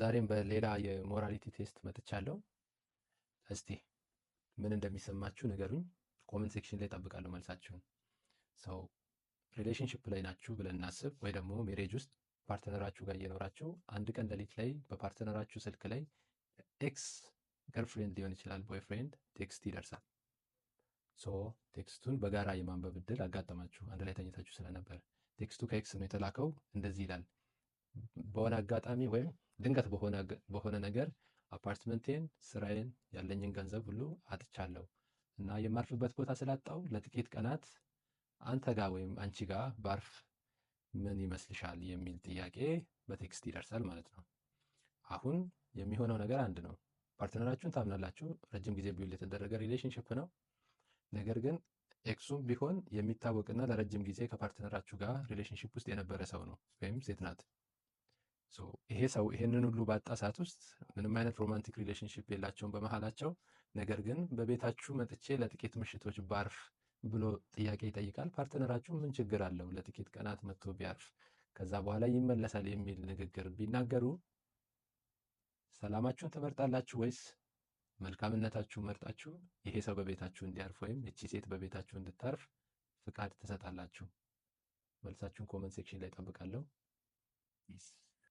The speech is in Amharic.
ዛሬም በሌላ የሞራሊቲ ቴስት መጥቻለሁ። እስቲ ምን እንደሚሰማችሁ ንገሩኝ። ኮመንት ሴክሽን ላይ ጠብቃለሁ መልሳችሁን። ሰው ሪሌሽንሽፕ ላይ ናችሁ ብለን እናስብ፣ ወይ ደግሞ ሜሬጅ ውስጥ ፓርትነራችሁ ጋር እየኖራችሁ አንድ ቀን ሌሊት ላይ በፓርትነራችሁ ስልክ ላይ ኤክስ ገርፍሬንድ ሊሆን ይችላል ቦይፍሬንድ ቴክስት ይደርሳል። ሶ ቴክስቱን በጋራ የማንበብ እድል አጋጠማችሁ፣ አንድ ላይ ተኝታችሁ ስለነበር። ቴክስቱ ከኤክስ ነው የተላከው። እንደዚህ ይላል: በሆነ አጋጣሚ ወይም ድንገት በሆነ ነገር አፓርትመንቴን፣ ስራዬን፣ ያለኝን ገንዘብ ሁሉ አጥቻለሁ እና የማርፍበት ቦታ ስላጣው ለጥቂት ቀናት አንተ ጋር ወይም አንቺ ጋር ባርፍ ምን ይመስልሻል የሚል ጥያቄ በቴክስት ይደርሳል ማለት ነው። አሁን የሚሆነው ነገር አንድ ነው። ፓርትነራችሁን ታምናላችሁ። ረጅም ጊዜ ቢውል የተደረገ ሪሌሽንሽፕ ነው። ነገር ግን ኤክሱም ቢሆን የሚታወቅና ለረጅም ጊዜ ከፓርትነራችሁ ጋር ሪሌሽንሽፕ ውስጥ የነበረ ሰው ነው ወይም ሴት ናት። ይሄ ሰው ይሄንን ሁሉ ባጣ ሰዓት ውስጥ ምንም አይነት ሮማንቲክ ሪሌሽንሽፕ የላቸውም በመሃላቸው። ነገር ግን በቤታችሁ መጥቼ ለጥቂት ምሽቶች ባርፍ ብሎ ጥያቄ ይጠይቃል። ፓርትነራችሁ ምን ችግር አለው ለጥቂት ቀናት መጥቶ ቢያርፍ ከዛ በኋላ ይመለሳል የሚል ንግግር ቢናገሩ ሰላማችሁን ትመርጣላችሁ ወይስ መልካምነታችሁ መርጣችሁ ይሄ ሰው በቤታችሁ እንዲያርፍ ወይም እቺ ሴት በቤታችሁ እንድታርፍ ፍቃድ ትሰጣላችሁ? መልሳችሁን ኮመንት ሴክሽን ላይ ጠብቃለሁ።